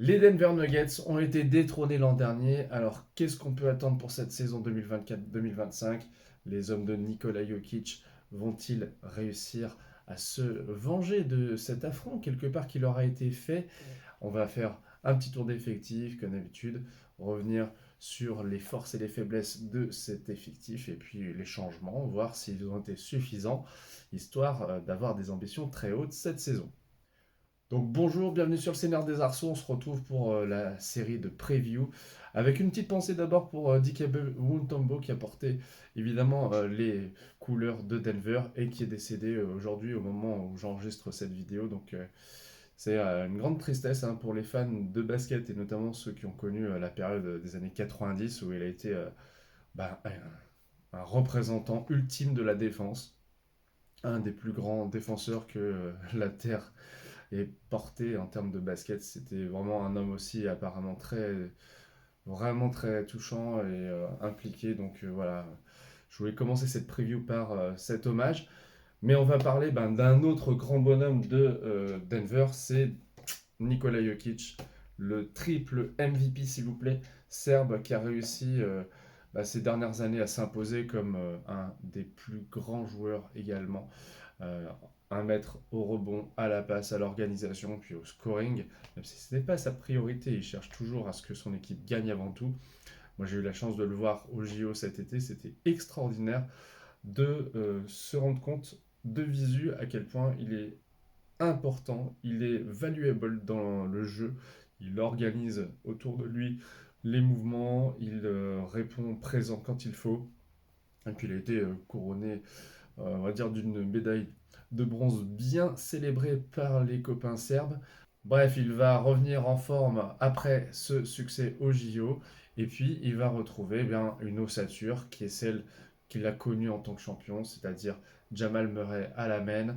Les Denver Nuggets ont été détrônés l'an dernier. Alors, qu'est-ce qu'on peut attendre pour cette saison 2024-2025? Les hommes de Nikola Jokic vont-ils réussir à se venger de cet affront quelque part qui leur a été fait? On va faire un petit tour d'effectif, comme d'habitude, revenir sur les forces et les faiblesses de cet effectif et puis les changements, voir s'ils ont été suffisants, histoire d'avoir des ambitions très hautes cette saison. Donc bonjour, bienvenue sur le Seigneur des Arceaux. On se retrouve pour la série de preview avec une petite pensée d'abord pour Dikembe Mutombo qui a porté évidemment les couleurs de Denver et qui est décédé aujourd'hui au moment où j'enregistre cette vidéo. Donc c'est une grande tristesse hein, pour les fans de basket et notamment ceux qui ont connu la période des années 90 où il a été un représentant ultime de la défense, un des plus grands défenseurs que la Terre et porté en termes de basket. C'était vraiment un homme aussi apparemment vraiment très touchant et impliqué. Donc voilà, je voulais commencer cette preview par cet hommage. Mais on va parler d'un autre grand bonhomme de Denver, c'est Nikola Jokic, le triple MVP s'il vous plaît, serbe qui a réussi ces dernières années à s'imposer comme un des plus grands joueurs également euh, un maître au rebond, à la passe, à l'organisation, puis au scoring. Même si ce n'est pas sa priorité, il cherche toujours à ce que son équipe gagne avant tout. Moi, j'ai eu la chance de le voir au JO cet été. C'était extraordinaire de se rendre compte de visu à quel point il est important, il est valuable dans le jeu. Il organise autour de lui les mouvements, il répond présent quand il faut. Et puis il a été couronné on va dire d'une médaille de bronze bien célébrée par les copains serbes. Bref, il va revenir en forme après ce succès au JO et puis il va retrouver une ossature qui est celle qu'il a connue en tant que champion, c'est-à-dire Jamal Murray à la main.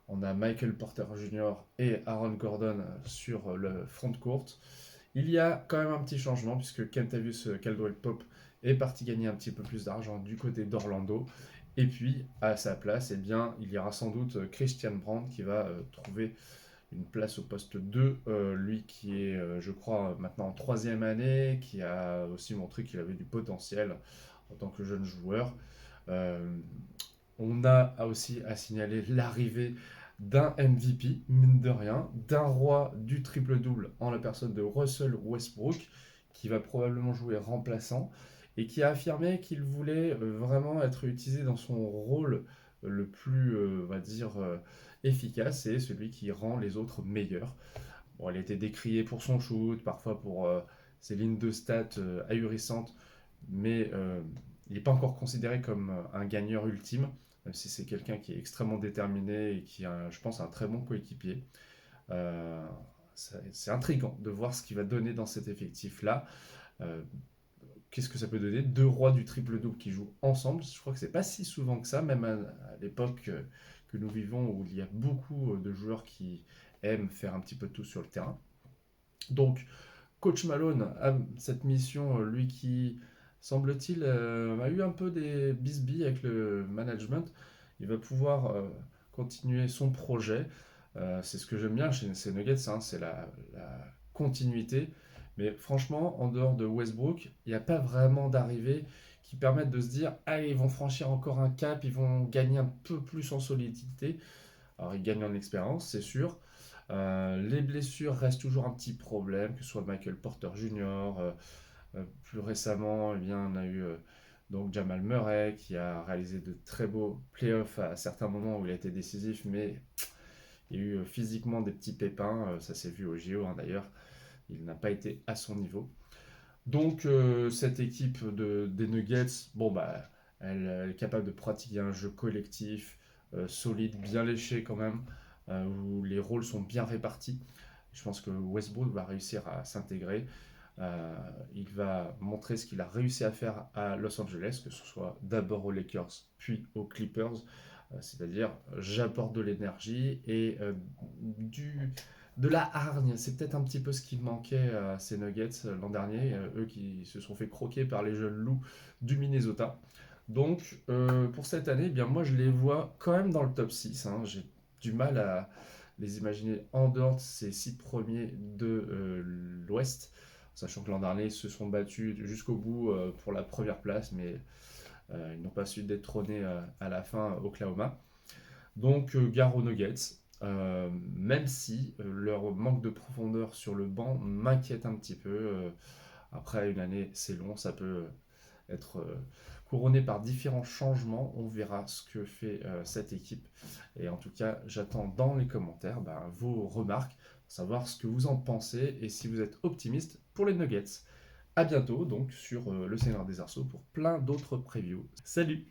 On a Michael Porter Jr. et Aaron Gordon sur le front court. Il y a quand même un petit changement puisque Kentavious Caldwell-Pope est parti gagner un petit peu plus d'argent du côté d'Orlando. Et puis, à sa place, il y aura sans doute Christian Brandt qui va trouver une place au poste 2. Lui qui est, je crois, maintenant en troisième année, qui a aussi montré qu'il avait du potentiel en tant que jeune joueur. Euh, on a aussi à signaler l'arrivée d'un MVP, mine de rien, d'un roi du triple-double en la personne de Russell Westbrook, qui va probablement jouer remplaçant, et qui a affirmé qu'il voulait vraiment être utilisé dans son rôle le plus, on va dire, efficace, et celui qui rend les autres meilleurs. Bon, il a été décrié pour son shoot, parfois pour ses lignes de stats ahurissantes, mais il n'est pas encore considéré comme un gagneur ultime, même si c'est quelqu'un qui est extrêmement déterminé et qui a, je pense, un très bon coéquipier. Euh, c'est intriguant de voir ce qu'il va donner dans cet effectif-là. Euh, Qu'est-ce que ça peut donner? Deux rois du triple-double qui jouent ensemble. Je crois que c'est pas si souvent que ça, même à l'époque que nous vivons où il y a beaucoup de joueurs qui aiment faire un petit peu tout sur le terrain. Donc, Coach Malone a cette mission, lui qui, semble-t-il, a eu un peu des bisbilles avec le management. Il va pouvoir continuer son projet. C'est ce que j'aime bien chez ces Nuggets, hein, c'est la continuité. Mais franchement, en dehors de Westbrook, il n'y a pas vraiment d'arrivée qui permettent de se dire, ah, ils vont franchir encore un cap, ils vont gagner un peu plus en solidité. Alors, ils gagnent en expérience, c'est sûr. Les blessures restent toujours un petit problème, que ce soit Michael Porter Jr. Plus récemment, on a eu donc Jamal Murray qui a réalisé de très beaux playoffs à certains moments où il a été décisif, mais il y a eu physiquement des petits pépins. Ça s'est vu au JO hein, d'ailleurs. Il n'a pas été à son niveau. Donc cette équipe des Nuggets, elle est capable de pratiquer un jeu collectif, solide, bien léché quand même, où les rôles sont bien répartis. Je pense que Westbrook va réussir à s'intégrer. Euh, il va montrer ce qu'il a réussi à faire à Los Angeles, que ce soit d'abord aux Lakers, puis aux Clippers. C'est-à-dire, j'apporte de l'énergie et de la hargne. C'est peut-être un petit peu ce qui manquait à ces Nuggets l'an dernier, eux qui se sont fait croquer par les jeunes loups du Minnesota. Donc, pour cette année, moi, je les vois quand même dans le top 6. Hein. J'ai du mal à les imaginer en dehors de ces 6 premiers de l'Ouest, sachant que l'an dernier ils se sont battus jusqu'au bout pour la première place, mais ils n'ont pas su détrôner à la fin Oklahoma. Donc gare aux Nuggets, même si leur manque de profondeur sur le banc m'inquiète un petit peu. Après une année, c'est long, ça peut être couronné par différents changements. On verra ce que fait cette équipe. Et en tout cas, j'attends dans les commentaires vos remarques, savoir ce que vous en pensez et si vous êtes optimiste pour les Nuggets. A bientôt donc sur le Seigneur des Arceaux pour plein d'autres previews. Salut!